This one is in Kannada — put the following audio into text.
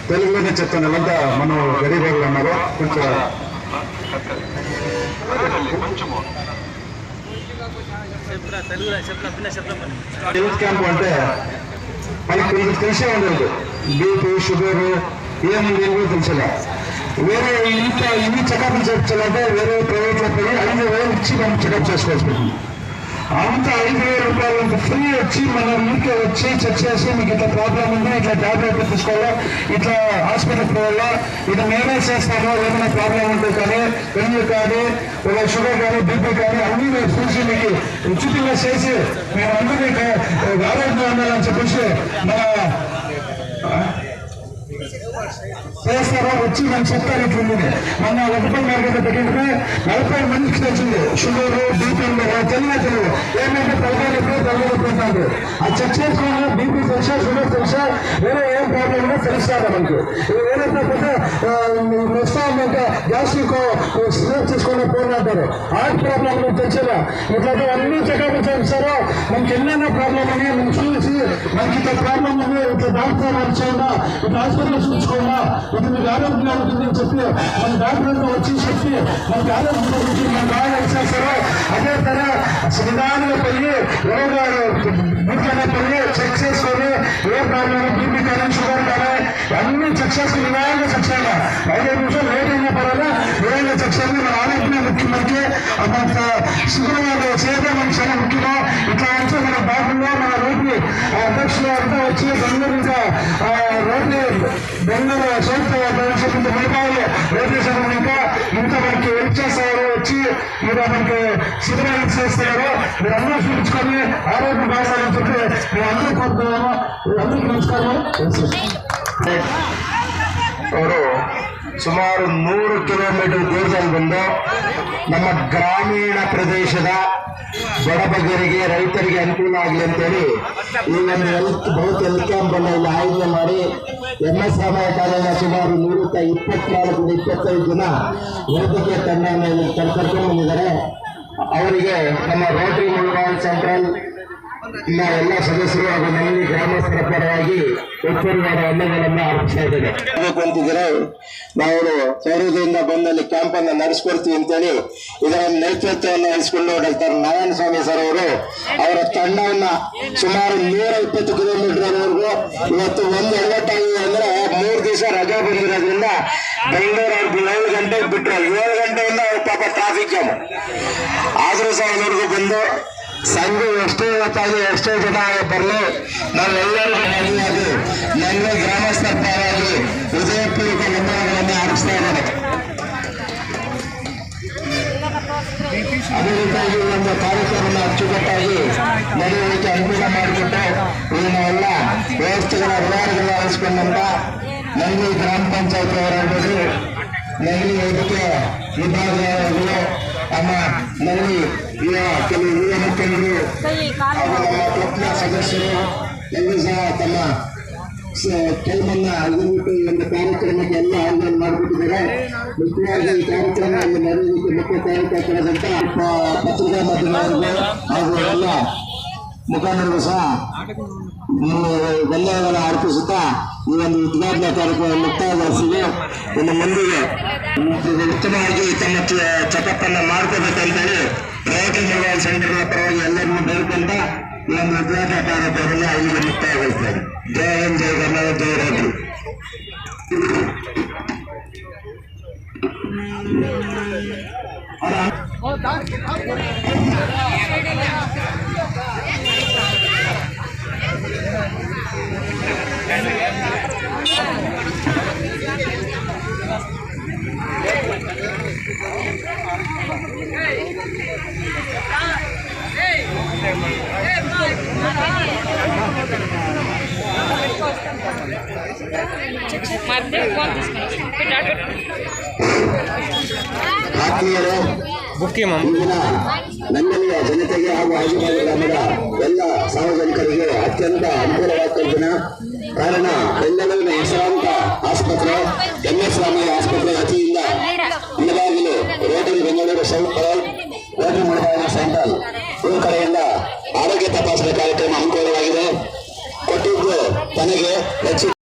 తెలుగులోనే చెప్తాను అంతా మనం గరీబాబు అన్నారు కొంచెం హెల్త్ క్యాంప్ అంటే మనకి కొంచెం తెలిసే ఉండదు. బీపీ షుగర్ ఏముంది కూడా తెలిసేలా. వేరే ఇంట్లో ఇన్ని చెకప్లు చేయించాలంటే వేరే ప్రైవేట్లో పోయి 5,000 ఇచ్చి మనం చెకప్ చేసుకోవాల్సి ఉంటుంది. అంత 5,000 రూపాయలు ఫ్రీ వచ్చి మన ఇంటికి వచ్చి చెక్ చేసి మీకు ఇట్లా ప్రాబ్లం ఉంది, ఇట్లా ట్యాబ్లెట్లు తీసుకోవాలా, ఇట్లా హాస్పిటల్కి పోవాలా, ఇట్లా మేమే చేస్తాము, ఏమైనా ప్రాబ్లం ఉంటే కానీ పెళ్లి కానీ ఒక షుగర్ కానీ బీపీ కానీ అన్నీ మేము చూసి మీకు ఉచితంగా చేసి మేము అందరినీ ఆరోగ్యంగా ఉండాలని చెప్పేసి మన చేస్తారో వచ్చి మనం చెప్తారు. ఇట్లుంది మన 1 రూపాయల మార్కెట్ పెట్టింటే 40 మందికి వచ్చింది షుగర్ బీపీ తెలియదు. ఏమంటే తగ్గిపోతారు అది చెక్ చేసుకోవాలి. బీపీ తెలుసా షుగర్ తెలుసా వేరే ఏం ప్రాబ్లం ఉందో తెలుస్తారా మనకు. వేరే పోతే వస్తామంటే గ్యాస్ట్రిక్ స్ట్రోక్ తీసుకొని పోనంటారు. హార్ట్ ప్రాబ్లం తెలిసేలా ఇట్లాంటి అన్ని చెకప్ చేస్తారో మనకి ఎన్నైనా ప్రాబ్లం అని మనం చూసి మనకి ఇట్లా ప్రాబ్లం ఉంది, ఇట్లా డాక్టర్ వచ్చేయండా, ఇట్లా హాస్పిటల్ చూసుకోండా, ఇది మీకు ఆరోగ్యంగా ఉంటుందని చెప్పి మన డాక్టర్తో వచ్చి చెప్పి మనకి ఆరోగ్యం గురించి మనం బాగా ఇచ్చేస్తారో అదే తర నిదానంగా పోయి ఎవరు ముఖ్యంగా పోయి చెక్ చేసుకొని ఏ ప్రాబ్లం బీపీ కానీ షుగర్ కానీ అన్ని చెక్ చేసుకుని నిదానంగా చెక్ చేయాలి. 5 నిమిషాలు లేట్ అయినా పర్వాలా నిదానంగా చెక్ చేయాలి. మన ఆరోగ్యం ముఖ్యం. మనకి మన శుభ్రంగా చేయడం మనకి చాలా ముఖ్యమో. ఇట్లా అంటే మన బాగుందో మన రోడ్డు అధ్యక్షులు అంతా వచ్చి బెంగళూరు ఇంకా రోడ్డు బెంగళూరు సౌత్ మునిపాలు రోడ్డు సమయం ఇంకా మనకి హెల్ప్ చేస్తారు. వచ్చి మీరు మనకి శుభ్రంగా చేస్తున్నారు. మీరు అందరూ చూపించుకొని ఆరోగ్యం బాగాలని చెప్పి మేము అందరూ కోరుతున్నాము. అందరికీ నమస్కారం. ಅವರು ಸುಮಾರು 100 ಕಿಲೋಮೀಟರ್ ದೂರದಲ್ಲಿ ಬಂದು ನಮ್ಮ ಗ್ರಾಮೀಣ ಪ್ರದೇಶದ ಬಡಬಗರಿಗೆ ರೈತರಿಗೆ ಅನುಕೂಲ ಆಗಲಿ ಅಂತೇಳಿ ಈ ಒಂದು ಹೆಲ್ತ್ ಕ್ಯಾಂಪ್ ಅನ್ನು ಇಲ್ಲಿ ಆಯೋಜನೆ ಮಾಡಿ MS ರಾಮಯ್ಯ ಕಾಲೇಜಿನ ಸುಮಾರು 124-125 ಜನ ವೈದ್ಯಕೀಯ ತಂಡವನ್ನು ಇಲ್ಲಿ ಕರ್ಕೊಂಡು ಬಂದಿದ್ದಾರೆ. ಅವರಿಗೆ ನಮ್ಮ ರೋಟರಿ ಮುಳಬಾಗಿಲು ಸೆಂಟ್ರಲ್ ಎಲ್ಲ ಸದಸ್ಯರು ಹಾಗೂ ನಲ್ಲಿ ಗ್ರಾಮಸ್ಥರ ಪರವಾಗಿ ಒತ್ತುವರಿವಾದ ವಂದನೆಗಳನ್ನು ಅರ್ಪಿಸ್ತಾ ಇದ್ದೇನೆ. ಅಂತಿದ್ರೆ ನಾವು ಸೌರದಿಂದ ಬಂದಲ್ಲಿ ಕ್ಯಾಂಪ್ ಅನ್ನು ನಡೆಸ್ಕೊಡ್ತೀವಿ ಅಂತೇಳಿ ಇದರ ನೇತೃತ್ವವನ್ನು ವಹಿಸಿಕೊಂಡು ಡಾಕ್ಟರ್ ನಾರಾಯಣ ಸ್ವಾಮಿ ಸರ್ ಅವರು ಅವರ ತಂಡವನ್ನ ಸುಮಾರು 120 ಕಿಲೋಮೀಟರ್ವರೆಗೂ ಇವತ್ತು ಒಂದು ಎಡವಟ್ಟಾಗಿದೆ ಅಂದ್ರೆ 3 ದಿವಸ ರಜಾ ಬಂದಿರೋದ್ರಿಂದ ಬೆಂಗಳೂರು 7 ಗಂಟೆಗೆ ಬಿಟ್ಟರು. 7 ಗಂಟೆಯಿಂದ ಪಾಪ ಟ್ರಾಫಿಕ್ ಜಾಮ್ ಆದ್ರೂ ಸಹ ಇಲ್ಲಿವರೆಗೂ ಬಂದು ಸಂಘ ಎಷ್ಟೇ ಹೊತ್ತಾಗಿ ಎಷ್ಟೇ ಜನ ಬರಲಿ ನಾವೆಲ್ಲರಿಗೂ ಮನೆಯಾಗಿ ನನ್ನ ಗ್ರಾಮಸ್ಥರ ಪರವಾಗಿ ಹೃದಯಪೂರ್ವಕ ವಂದನೆಗಳನ್ನು ಅರ್ಪಿಸ್ತಾ ಇದ್ದಾರೆ. ಅದೇ ರೀತಿಯಾಗಿ ಒಂದು ಕಾರ್ಯಕ್ರಮ ಅಚ್ಚುಕಟ್ಟಾಗಿ ನಡೆಯುವುದಕ್ಕೆ ಅನುಕೂಲ ಮಾಡಿಕೊಟ್ಟು ಇದನ್ನೆಲ್ಲ ವ್ಯವಸ್ಥೆಗಳ ವಿವರಗಳು ಅಳಿಸಿಕೊಂಡಂತ ನೈಲಿ ಗ್ರಾಮ ಪಂಚಾಯತ್ ಅವರಾಗಬಹುದು, ನೈಲಿ ವೈದ್ಯಕೀಯ ವಿಭಾಗಗಳು, ನಮ್ಮ ನಲ್ಲಿ ಕೆಲವು ಯುವ ಮುಖಂಡರು ಹಾಗೂ ನಮ್ಮ ಕ್ಲಬ್ನ ಸದಸ್ಯರು ಎಲ್ಲರೂ ಸಹ ತಮ್ಮ ಕೆಲವನ್ನ ಇದನ್ನಿಟ್ಟು ಈ ಒಂದು ಕಾರ್ಯಕ್ರಮಕ್ಕೆ ಎಲ್ಲ ಆಯೋಜನೆ ಮಾಡಿಬಿಟ್ಟಿದ್ದಾರೆ. ಮುಖ್ಯವಾಗಿ ಈ ಕಾರ್ಯಕ್ರಮವನ್ನು ನಡೆಯುವುದಕ್ಕೆ ಮುಖ್ಯ ಕಾರ್ಯಕರ್ತರಾದಂಥ ಪತ್ರಿಕಾ ಮಾಧ್ಯಮದವರಿಗೂ ಹಾಗೂ ಎಲ್ಲ ಮುಖಂಡರಿಗೂ ಸಹ ಧನ್ಯವಾದಗಳನ್ನು ಅರ್ಪಿಸುತ್ತಾ ಈ ಒಂದು ಉದ್ಘಾಟನಾ ಕಾರ್ಯಕ್ರಮ ಮುಕ್ತಾಯಗೊಳಿಸಿದೆ. ಇನ್ನು ಮುಂದಿಗೆ ಉತ್ತಮವಾಗಿ ತಮ್ಮ ಚೆಕಪ್ ಅನ್ನು ಮಾಡ್ಕೋಬೇಕಂತೇಳಿ ರೋಟರಿ ಮೊಬೈಲ್ ಸೆಂಟರ್ ಪರವಾಗಿ ಎಲ್ಲರನ್ನು ಬೇಡ್ಕೊಂಡ ಈ ಒಂದು ಉದ್ಘಾಟನಾ ಕಾರ್ಯಕ್ರಮವನ್ನು ಇಲ್ಲಿಗೆ ಮುಕ್ತಾಯಗೊಳಿಸ್ತಾರೆ. ಜೈ ಹಿಂದ್, ಜೈ ಕರ್ನಾಟಕ, ಜೈ ರೋಟರಿ. ನನ್ನಲ್ಲಿಯ ಜನತೆಗೆ ಹಾಗೂ ಆಜುಬಾಜು ಗ್ರಾಮದ ಎಲ್ಲ ಸಾರ್ವಜನಿಕರಿಗೆ ಅತ್ಯಂತ ಅನುಕೂಲವಾದ ದಿನ. ಕಾರಣ ಬೆಂಗಳೂರಿನ ಹೆಸರಾಂತ ಆಸ್ಪತ್ರೆ MS ರಾಮಯ್ಯ ಆಸ್ಪತ್ರೆ ವತಿಯಿಂದ ಇಲ್ಲದಾಗಲೂ rotary Bengaluru south rotary Mulbagal central ಈ ಕಡೆಯಿಂದ ಆರೋಗ್ಯ ತಪಾಸಣೆ ಕಾರ್ಯಕ್ರಮ ಅನುಕೂಲವಾಗಿದೆ. ಕೊಟ್ಟಿದ್ದು ತನಗೆ ಹೆಚ್ಚು